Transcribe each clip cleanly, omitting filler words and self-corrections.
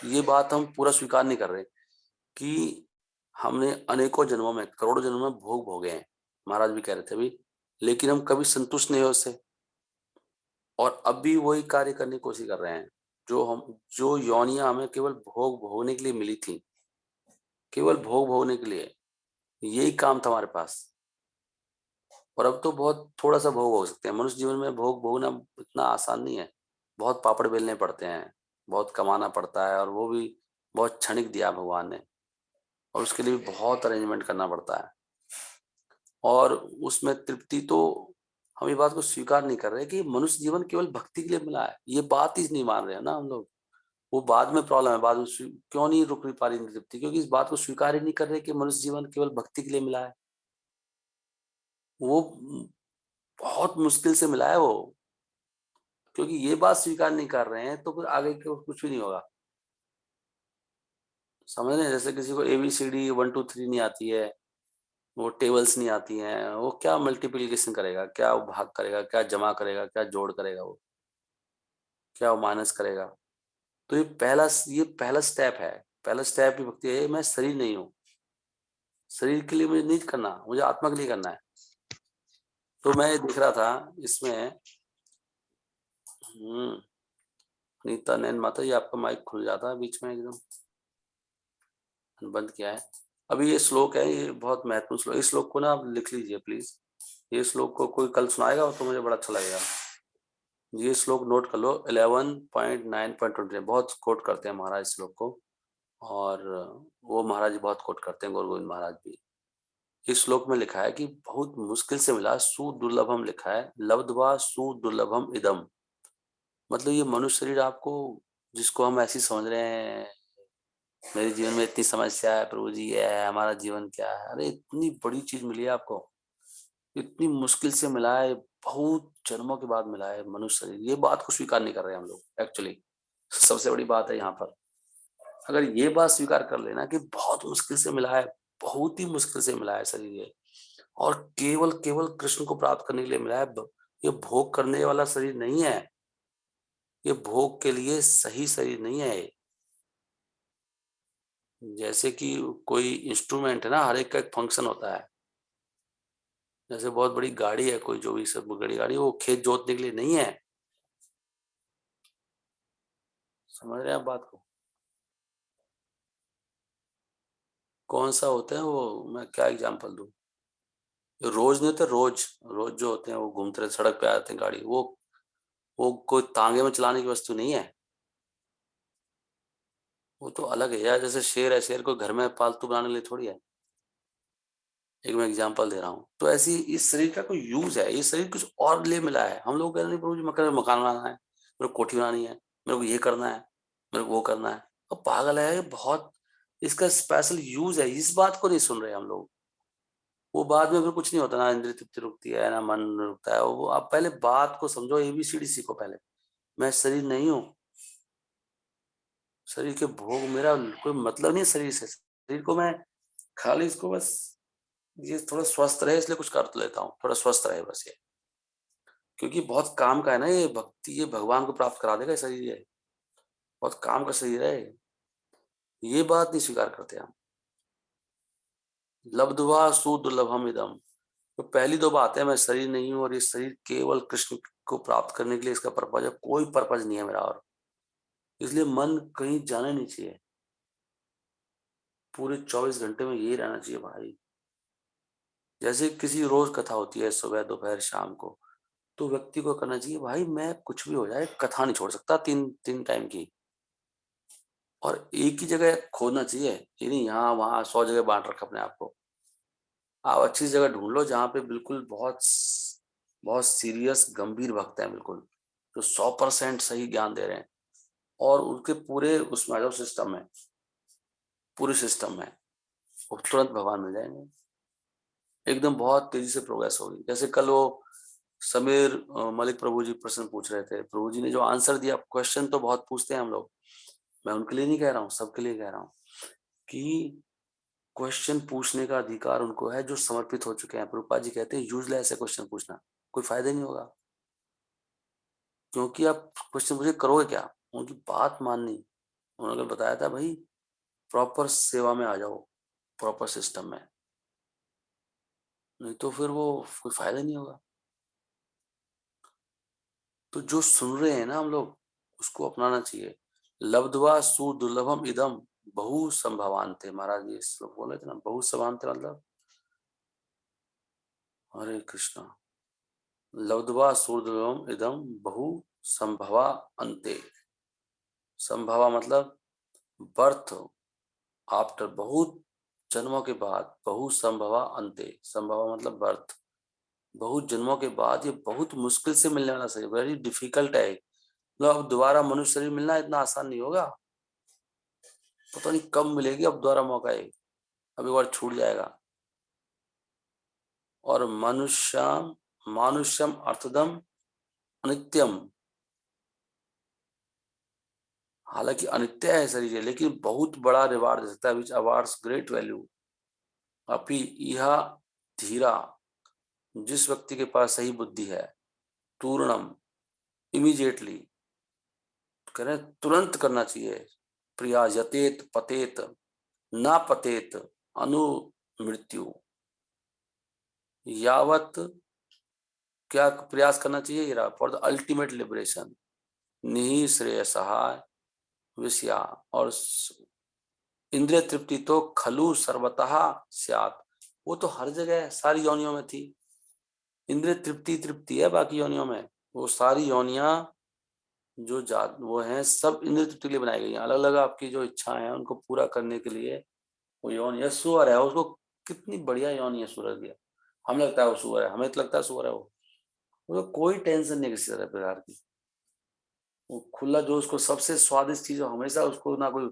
ये बात हम पूरा स्वीकार नहीं कर रहे कि हमने अनेकों जन्मों में, करोड़ों जन्मों में भोग भोगे हैं। महाराज भी कह रहे थे अभी, लेकिन हम कभी संतुष्ट नहीं हुए उससे, और अब भी वही कार्य करने की कोशिश कर रहे हैं। जो योनियां हमें केवल भोग भोगने के लिए मिली थी, केवल भोग भोगने के लिए, यही काम था हमारे पास। और अब तो बहुत थोड़ा सा भोग हो सकते हैं। मनुष्य जीवन में भोग भोगना इतना आसान नहीं है। बहुत पापड़ बेलने पड़ते हैं, बहुत कमाना पड़ता है, और वो भी बहुत क्षणिक दिया भगवान ने, और उसके लिए भी बहुत अरेंजमेंट करना पड़ता है। और उसमें तृप्ति तो, हम ये बात को स्वीकार नहीं कर रहे कि मनुष्य जीवन केवल भक्ति के लिए मिला है। ये बात ही नहीं मान रहे हैं ना हम लोग। वो बाद में प्रॉब्लम है, बाद में क्यों नहीं रुक पा रही तृप्ति, क्योंकि इस बात को स्वीकार ही नहीं कर रहे कि मनुष्य जीवन केवल भक्ति के लिए मिला है। वो बहुत मुश्किल से मिला है वो, क्योंकि ये बात स्वीकार नहीं कर रहे हैं तो फिर आगे कुछ भी नहीं होगा। समझ रहे हैं? जैसे किसी को ABCD 1 2 3 नहीं आती है, वो टेबल्स नहीं आती हैं, वो क्या मल्टीप्लिकेशन करेगा, क्या वो भाग करेगा, क्या जमा करेगा, क्या जोड़ करेगा, वो क्या वो माइनस करेगा। तो ये पहला स्टेप है। पहला स्टेप ही भक्ति है। मैं शरीर नहीं हूँ, शरीर के लिए मुझे नहीं करना, मुझे आत्मा के लिए करना है। तो मैं देख रहा था इसमें, नीता नैन माता जी, आपका माइक खुल जाता है बीच में, एकदम बंद किया है। अभी ये श्लोक है, ये बहुत महत्वपूर्ण श्लोक। इस श्लोक को ना आप लिख लीजिए प्लीज। ये श्लोक को कोई कल सुनाएगा तो मुझे बड़ा अच्छा लगेगा। ये श्लोक नोट कर लो, 11.9.20। बहुत कोट करते हैं महाराज इस श्लोक को, और वो महाराज बहुत कोट करते हैं, गौर गोविंद महाराज भी। इस श्लोक में लिखा है कि बहुत मुश्किल से मिला, सुदुर्लभम लिखा है, लब्ध्वा सुदुर्लभम इदम। मतलब ये मनुष्य शरीर आपको, जिसको हम ऐसी समझ रहे हैं, मेरे जीवन में इतनी समस्या है प्रभु जी, ये है हमारा जीवन क्या है, अरे इतनी बड़ी चीज मिली है आपको, इतनी मुश्किल से मिला है, बहुत जन्मों के बाद मिला है मनुष्य शरीर। ये बात को स्वीकार नहीं कर रहे हम लोग एक्चुअली। सबसे बड़ी बात है यहाँ पर। अगर ये बात स्वीकार कर लेना कि बहुत मुश्किल से मिला है, बहुत ही मुश्किल से मिला है शरीर ये, और केवल केवल कृष्ण को प्राप्त करने के लिए मिला है, ये भोग करने वाला शरीर नहीं है, ये भोग के लिए सही शरीर नहीं है। जैसे कि कोई इंस्ट्रूमेंट है ना, हर एक का एक फंक्शन होता है। जैसे बहुत बड़ी गाड़ी है, कोई जो भी सब बड़ी गाड़ी, वो खेत जोतने के लिए नहीं है। समझ रहे हैं आप बात को? कौन सा होता है वो, मैं क्या एग्जांपल दूं? रोज नहीं होते, रोज रोज जो होते हैं वो घूमते रहते, सड़क पे आते हैं गाड़ी, वो कोई तांगे में चलाने की वस्तु नहीं है। वो तो अलग है यार। जैसे शेर है, शेर को घर में पालतू बनाने के लिए थोड़ी है। एक मैं एग्जांपल दे रहा हूँ। तो ऐसी इस शरीर का कोई यूज है, ये शरीर कुछ और लिए मिला है। हम लोग कह रहे हैं प्रभु जी मकान बनाना है, मेरे को कोठी बनानी है, मेरे को ये करना है, मेरे को वो करना है। अब पागल है ये बहुत, इसका स्पेशल यूज है, इस बात को नहीं सुन रहे हम लोग। वो बाद में फिर कुछ नहीं होता, ना इंद्रिय तृप्ति रुकती है ना मन रुकता है। वो आप पहले बात को समझो, ABCD सीखो पहले। मैं शरीर नहीं हूँ, शरीर के भोग मेरा कोई मतलब नहीं है शरीर से। शरीर को मैं खाली इसको बस, ये थोड़ा स्वस्थ रहे इसलिए कुछ कर तो लेता हूँ, थोड़ा स्वस्थ रहे बस ये। क्योंकि बहुत काम का है ना ये भक्ति, ये भगवान को प्राप्त करा देगा ये शरीर, ये बहुत काम का शरीर है ये बात नहीं स्वीकार करते हम। लब्ध्वा सुदुर्लभम इदम। तो पहली दो बात है, मैं शरीर नहीं हूँ, और ये शरीर केवल कृष्ण को प्राप्त करने के लिए इसका पर्पज है, कोई पर्पज नहीं है मेरा। और इसलिए मन कहीं जाना नहीं चाहिए, पूरे 24 घंटे में यही रहना चाहिए भाई। जैसे किसी रोज कथा होती है सुबह दोपहर शाम को, तो व्यक्ति को करना चाहिए भाई, मैं कुछ भी हो जाए कथा नहीं छोड़ सकता, तीन तीन टाइम की। और एक ही जगह खोदना चाहिए, ये नहीं यहाँ वहां 100 जगह बांट रखा अपने आप को। आप अच्छी जगह ढूंढ लो जहाँ पे बिल्कुल बहुत बहुत सीरियस गंभीर भक्त हैं, बिल्कुल जो 100% सही ज्ञान दे रहे हैं, और उनके पूरे उसमें आ जाओ सिस्टम में, पूरे सिस्टम में, वो तुरंत भगवान मिल जाएंगे। एकदम बहुत तेजी से प्रोग्रेस होगी। जैसे कल वो समीर मलिक प्रभु जी प्रश्न पूछ रहे थे, प्रभु जी ने जो आंसर दिया, क्वेश्चन तो बहुत पूछते हैं हम लोग, मैं उनके लिए नहीं कह रहा हूँ, सबके लिए कह रहा हूँ कि क्वेश्चन पूछने का अधिकार उनको है जो समर्पित हो चुके हैं। प्रभुपाद जी कहते हैं यूजलेस है क्वेश्चन पूछना, कोई फायदा नहीं होगा। क्योंकि आप क्वेश्चन पूछे करोगे क्या? उनकी बात माननी, उन्होंने बताया था भाई प्रॉपर सेवा में आ जाओ, प्रॉपर सिस्टम में, नहीं तो फिर वो कोई फायदा नहीं होगा। तो जो सुन रहे हैं ना हम लोग, उसको अपनाना चाहिए। लब्ध्वा सुदुर्लभम इदम बहु संभवान्ते, महाराज जी इस श्लोक बोले थे ना, बहु संभवान्ते मतलब हरे कृष्णा। लब्ध्वा सुदुर्लभम इदम बहु संभवा अंते। संभवा मतलब बर्थ आफ्टर, बहुत जन्मों के बाद, बहु संभवा अंते, संभवा मतलब बर्थ, बहुत जन्मों के बाद ये बहुत मुश्किल से मिलने वाला शरीर, वेरी डिफिकल्ट है। मतलब अब दोबारा मनुष्य शरीर मिलना इतना आसान नहीं होगा, पता नहीं कब मिलेगी अब दोबारा मौका है, अब एक बार छूट जाएगा। और मनुष्यम मानुष्यम अर्थदम अनित्यम, हालांकि अनित्य है शरीर है, लेकिन बहुत बड़ा रिवार्ड दे सकता है, विच अवार्ड्स ग्रेट वैल्यू। अपि यह धीरा, जिस व्यक्ति के पास सही बुद्धि है, पूर्णम इमीडिएटली, कह रहे तुरंत करना चाहिए, प्रिया यतेत पतेत ना पतेत अनु मृत्यु, यावत क्या प्रयास करना चाहिए, ये फॉर द अल्टीमेट लिबरेशन, निहि श्रेय सहाय विषया, और इंद्रिय तृप्ति तो खलु सर्वतः स्यात्, वो तो हर जगह सारी योनियों में थी। इंद्रिय तृप्ति तृप्ति है बाकी योनियों में, वो सारी योनियां जो जात वो हैं सब इंद्रिय तृप्ति के लिए बनाई गई हैं, अलग अलग आपकी जो इच्छाएं हैं उनको पूरा करने के लिए। वो योनि है, सुअर है, उसको कितनी बढ़िया योनि है सूअर की, हमें लगता है वो सुअर है, हमें तो लगता है सुअर है वो कोई टेंशन नहीं किसी तरह प्रकार की, वो खुला जो उसको सबसे स्वादिष्ट चीज हो, हमेशा उसको ना कोई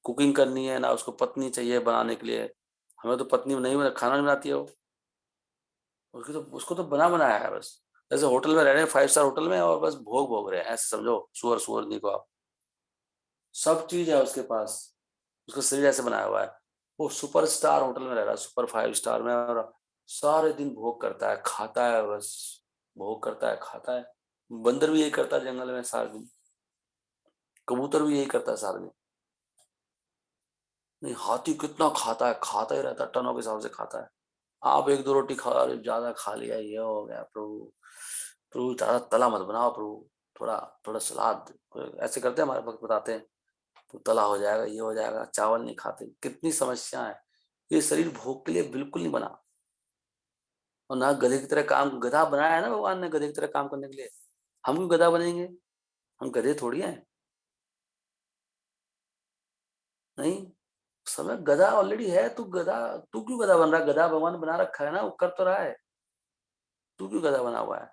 कुकिंग करनी है ना उसको पत्नी चाहिए बनाने के लिए, हमें तो पत्नी नहीं बना, खाना नहीं बनाती है वो, उसकी तो उसको तो बना बनाया है बस, जैसे होटल में रह रहे हैं 5 स्टार होटल में और बस भोग भोग रहे हैं, ऐसे समझो सुअर सुअरनी को आप, सब चीज है उसके पास, उसका शरीर ऐसे बनाया हुआ है, वो सुपर स्टार होटल में रह रहा है, सुपर 5 स्टार में, और सारे दिन भोग करता है खाता है बस, भोग करता है खाता है। बंदर भी यही करता है जंगल में सारे दिन, कबूतर भी यही करता है सारे दिन, नहीं हाथी कितना खाता है, खाता ही रहता है, टनों के हिसाब से खाता है। आप एक दो रोटी खा ज्यादा खा लिया ये हो गया, प्रभु प्रभु ज्यादा तला मत बनाओ प्रभु, थोड़ा थोड़ा सलाद, ऐसे करते हैं हमारे भक्त बताते हैं, तो तला हो जाएगा ये हो जाएगा, चावल नहीं खाते, कितनी समस्या है। ये शरीर भोग के लिए बिल्कुल नहीं बना, और ना गधे की तरह काम, गधा बनाया है ना भगवान ने गधे की तरह काम करने के लिए, हम क्यों गधा बनेंगे, हम गधे थोड़ी हैं। नहीं, समय गधा ऑलरेडी है, तू गधा, तू क्यों गधा बन रहा है, गधा भगवान ने बना रखा है ना, वो कर तो रहा है, तू क्यों गधा बना हुआ है,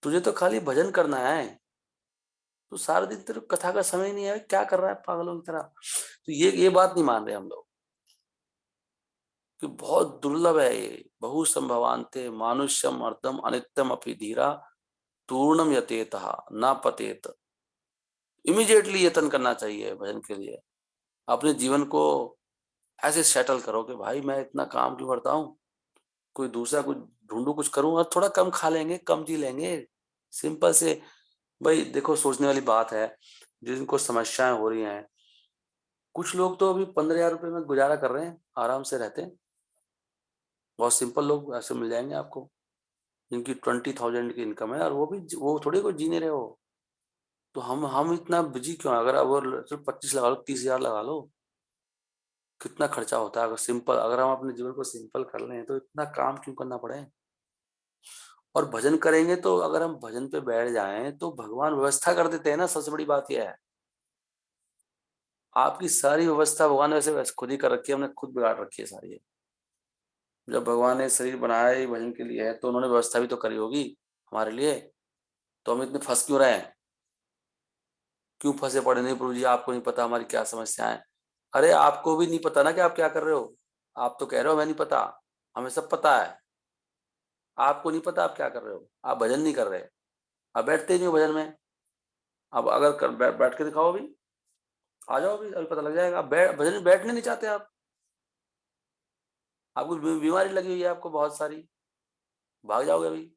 तुझे तो खाली भजन करना है, तो सारा दिन तेरे को कथा का समय नहीं है, क्या कर रहा है पागलों की तरह। तो ये बात नहीं मान रहे हम लोग कि बहुत दुर्लभ है ये, बहु संभवान्ते मानुष्यम अर्धम अनित्यम अपि धीरा तूर्णम यतेत ना पतेत, इमीडिएटली यत्न करना चाहिए भजन के लिए। अपने जीवन को ऐसे सेटल करो कि भाई मैं इतना काम क्यों करता हूँ, कोई दूसरा कुछ ढूंढू कुछ करूं, और थोड़ा कम खा लेंगे कम जी लेंगे, सिंपल से। भाई देखो सोचने वाली बात है, जिनको समस्याएं हो रही हैं, कुछ लोग तो अभी 15,000 रुपये में गुजारा कर रहे हैं, आराम से रहते हैं, बहुत सिंपल लोग ऐसे मिल जाएंगे आपको, जिनकी 20,000 की इनकम है, और वो थोड़ी कोई जी नहीं रहे हो। तो हम इतना बिजी क्यों हैं? अगर अब वो सिर्फ 25 लगा लो, 30,000 लगा लो, कितना खर्चा होता है, अगर सिंपल, अगर हम अपने जीवन को सिंपल कर लें तो इतना काम क्यों करना पड़े। और भजन करेंगे तो अगर हम भजन पे बैठ जाएं तो भगवान व्यवस्था कर देते हैं ना, सबसे बड़ी बात यह है, आपकी सारी व्यवस्था भगवान ने वैसे खुद ही कर रखी है, हमने खुद बिगाड़ रखी है सारी। जब भगवान ने शरीर बनाया ही भजन के लिए है तो उन्होंने व्यवस्था भी तो करी होगी हमारे लिए, तो हम इतने फंस क्यों रहे हैं, क्यों फंसे पड़े, नहीं प्रभु जी आपको नहीं पता हमारी क्या समस्या है। अरे आपको भी नहीं पता ना कि आप क्या कर रहे हो, आप तो कह रहे हो मैं नहीं पता, हमें सब पता है, आपको नहीं पता आप क्या कर रहे हो, आप भजन नहीं कर रहे, आप बैठते ही नहीं हो भजन में। अब अगर बैठ के दिखाओ अभी, आ जाओ अभी, अभी पता लग जाएगा, भजन में बैठने नहीं चाहते आप, आपको बीमारी लगी हुई है आपको बहुत सारी, भाग जाओगे अभी,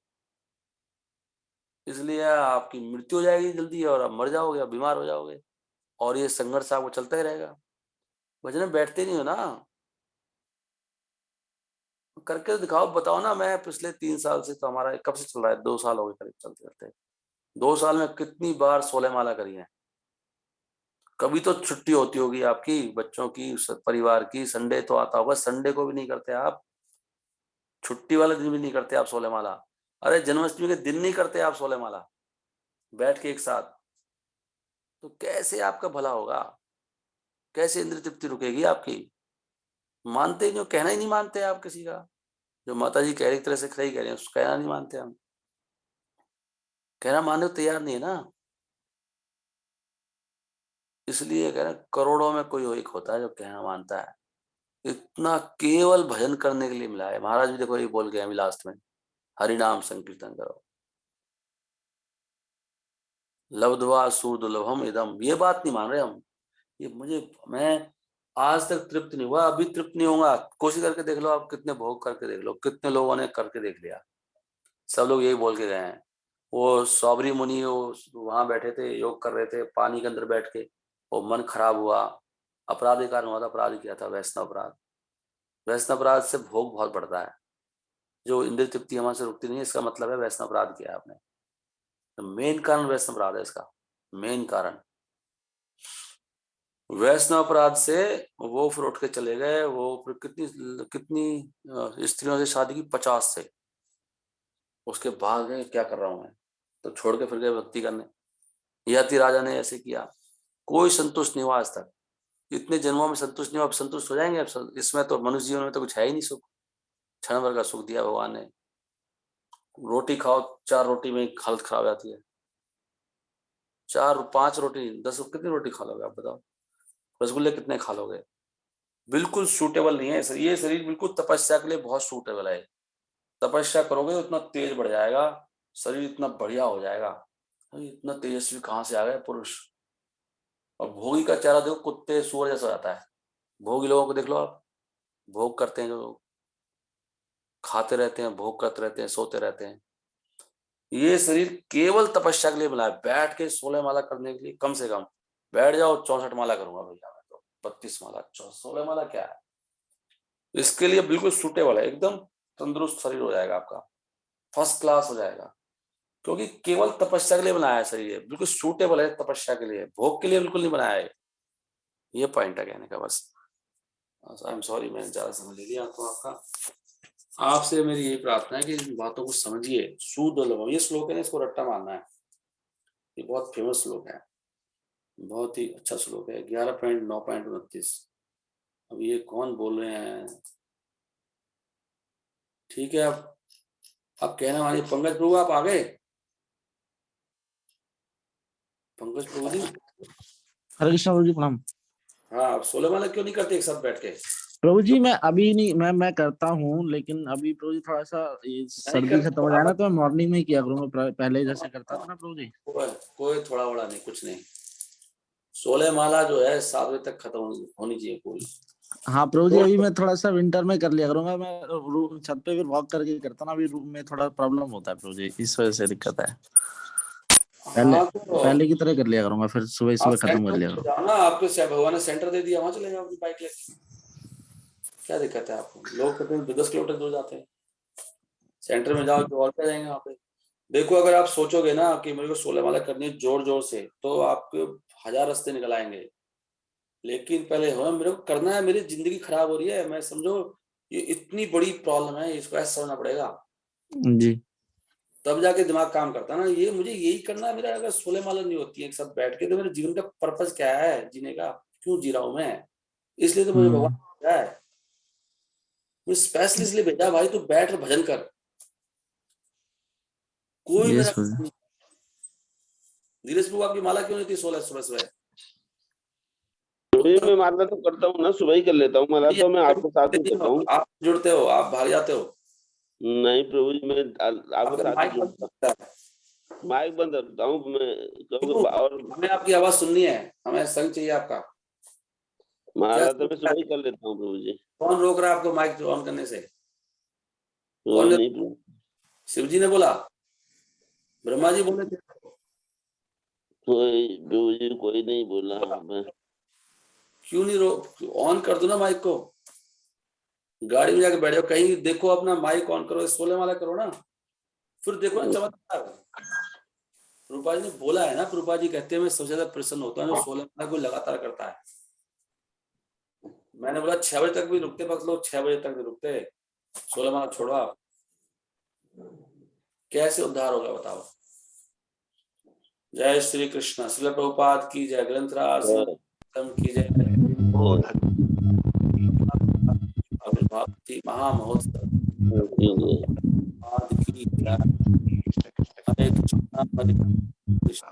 इसलिए आपकी मृत्यु हो जाएगी जल्दी और आप मर जाओगे, आप बीमार हो जाओगे। और ये संघर्ष आपको चलता ही रहेगा। भजन में बैठते नहीं हो ना, करके दिखाओ, बताओ ना। मैं पिछले 3 साल से, तो हमारा कब से चल रहा है, 2 साल हो गए करीब चलते चलते। 2 साल में कितनी बार 16 माला करी है। कभी तो छुट्टी होती होगी आपकी, बच्चों की, परिवार की, संडे तो आता होगा, संडे को भी नहीं करते आप, छुट्टी वाले दिन भी नहीं करते आप 16 माला। अरे जन्माष्टमी के दिन नहीं करते आप 16 माला बैठ के एक साथ, तो कैसे आपका भला होगा, कैसे इंद्र तृप्ति रुकेगी आपकी। मानते ही नहीं हो, कहना ही नहीं मानते आप किसी का। जो माता जी कह रही, एक तरह से सही कह रही है, उसका कहना नहीं मानते हम, कहना मानने को तैयार नहीं है ना। इसलिए कह रहे करोड़ों में कोई एक होता है जो कहना मानता है। इतना केवल भजन करने के लिए मिला है। महाराज भी देखो ये बोल गए अभी लास्ट में, हरि नाम संकीर्तन करो, लब्ध्वा सुदुर्लभम इदम। ये बात नहीं मान रहे हम। ये मैं आज तक तृप्त नहीं हुआ, अभी तृप्त नहीं होगा। कोशिश करके देख लो, आप कितने भोग करके देख लो, कितने लोगों ने करके देख लिया। सब लोग यही बोल के गए हैं। वो सौबरी मुनि, वो वहां बैठे थे, योग कर रहे थे पानी के अंदर बैठ के, वो मन खराब हुआ, अपराध के कारण हुआ था, अपराध किया था, वैष्णव अपराध। वैष्णव अपराध से भोग बहुत बढ़ता है। जो इंद्रिय तृप्ति हमारे से रुकती नहीं है, इसका मतलब है वैष्णव अपराध किया आपने। तो मेन कारण वैष्णव अपराध है इसका, मेन कारण। वैष्णव अपराध से वो फिर उठ के चले गए। वो फिर कितनी कितनी स्त्रियों से शादी की, 50 से। उसके बाद गए क्या कर रहा हूं मैं, तो छोड़ के फिर गए भक्ति करने। यति राजा ने ऐसे किया, कोई संतुष्ट नहीं हुआ आज तक। इतने जन्मों में संतुष्ट नहीं हुआ, अब संतुष्ट हो जाएंगे। अब इसमें तो मनुष्य जीवन में तो कुछ है ही नहीं सुख। क्षण भर का सुख दिया भगवान ने। रोटी खाओ, 4 रोटी में हालत खराब हो जाती है। 4-5 रोटी, 10 कितनी रोटी खा लोगे आप बताओ। रसगुल्ले कितने खा लोगे। बिल्कुल सूटेबल नहीं है ये शरीर, बिल्कुल तपस्या के लिए बहुत सूटेबल है। तपस्या करोगे तो इतना तेज बढ़ जाएगा, शरीर इतना बढ़िया हो जाएगा। इतना तेजस्वी कहाँ से आ गए पुरुष। और भोगी का चेहरा देखो, कुत्ते सुअर जैसा रहता है। भोगी लोगों को देख लो आप, भोग करते हैं जो, खाते रहते हैं, भोग करते रहते हैं, सोते रहते हैं। ये शरीर केवल तपस्या के लिए बना है, बैठ के 16 माला करने के लिए। कम से कम बैठ जाओ, 64 माला करूंगा भैया मैं तो, 32 माला, 16 माला क्या है। इसके लिए बिल्कुल सूटेबल है, एकदम तंदुरुस्त शरीर हो जाएगा आपका, फर्स्ट क्लास हो जाएगा। क्योंकि केवल तपस्या के लिए बनाया है शरीर, बिल्कुल सूटेबल है तपस्या के लिए, भोग के लिए बिल्कुल नहीं बनाया है। ये पॉइंट है कहने का बस। आई एम सॉरी, मैंने ज्यादा समझ लिया तो आपका। आपसे मेरी यही प्रार्थना है कि इन बातों को समझिए। सुदुर्लभम, ये श्लोक है ना, इसको रट्टा मारना है। ये बहुत फेमस श्लोक है, बहुत ही अच्छा श्लोक है। 11.9.29। अब ये कौन बोल रहे हैं, ठीक है। अब कहना मानिए, पंकज प्रभु आप आ गए। पंकज प्रभु जी, हरे कृष्ण प्रभु जी, प्रणाम। हाँ, आप 16 माला क्यों नहीं करते एक साथ बैठ के। प्रभु जी जो मैं अभी नहीं, मैं करता हूँ, लेकिन अभी प्रभु जी थोड़ा सा ये नहीं सर्दी करते खत्म तो हो जाए ना, आप, तो मैं मॉर्निंग में ही किया करूँगा, पहले जैसे करता था ना प्रभु जी। कोई थोड़ा बड़ा नहीं, कुछ नहीं। 16 माला जो है 7 बजे तक खत्म होनी चाहिए पूरी। हाँ प्रभु जी, तो अभी मैं थोड़ा सा विंटर में कर लिया करूंगा। मैं रूम छत पे फिर वॉक करके करता ना, अभी रूम में थोड़ा प्रॉब्लम होता है प्रभु जी, इस वजह से दिक्कत है। पहले हाँ, तो पहले की तरह कर लिया करूंगा, फिर सुबह आप सुबह खत्म कर सेंटर लिया पे करूंगा। जाओ ना, आपको भगवान ने सेंटर दे दिया, वहां चले जाओ अपनी बाइक लेके। क्या दिक्कत है आपको। लोग कहते हैं 10 किलोमीटर दूर जाते हैं, सेंटर में जाओ तो और क्या जाएंगे वहां पे। देखो, अगर आप सोचोगे ना कि मेरे को 16 माला करनी है जोर जोर से, तो आपके 1000 रास्ते निकल आएंगे। लेकिन पहले हो, मेरे को करना है, मेरी जिंदगी खराब हो रही है, मैं समझो ये इतनी बड़ी प्रॉब्लम है, इसको ऐसा समझना पड़ेगा। जी। तब जाके दिमाग काम करता है ना। ये मुझे यही करना है मेरा। अगर 16 माला नहीं होती है एक साथ बैठ के, तो मेरे जीवन का पर्पज क्या है जीने का, क्यों जी रहा हूं मैं। इसलिए तो मुझे भगवान हम्म। ने भेजा है, मुझे स्पेशली इसलिए भेजा है, भाई तू बैठ और भजन कर। कोई यस मेरा प्रभु जी। काम नहीं। धीरज प्रभु आपकी माला क्यों नहीं थी 16 सुबह सुबह। सुबह उत्तर में मारना तो करता हूँ ना, सुबह ही कर लेता हूँ माला, तो मैं आपके साथ ही करता हूँ। आप जुड़ते हो, आप भाग जाते हो। नहीं प्रभु जी, मैं आपके आपका साथ ही माइक बंद जुड़ता होता है। हूँ, माइक बंद रखता हूँ मैं, क्यों? क्योंकि और हमें आपकी आवाज सुननी है, हमें संग चाहिए आपका। क्या माला तो मैं समस्या सुबह है? ही कर लेता हूँ प्रभु जी। कौन रोक रहा है आपको माइक ऑन करने से। कौन कोई ने? नहीं प्रभु। शिव जी ने बोला, ब्रह्मा जी बोले थे। कोई नहीं बोला मैं। क्यों नहीं ऑन कर दो ना माइक को, गाड़ी में जाके बैठ जाओ कहीं, देखो अपना माइक ऑन करो, 16 वाला करो ना, फिर देखो ना चमत्कार। रूपा जी ने बोला है ना, रूपा जी कहते हैं मैं सबसे ज्यादा प्रसन्न होता हूँ जो 16 वाला कोई लगातार करता है। मैंने बोला 6 बजे तक भी रुकते वक्त लोग 6 बजे तक भी रुकते, 16 वाला छोड़ो आप, कैसे उद्धार होगा बताओ। जय श्री कृष्ण। श्रील प्रभुपाद की जय। ग्रंथराज की जय। आविर्भाव महामहोत्सव की जय। हरे कृष्ण हरे कृष्ण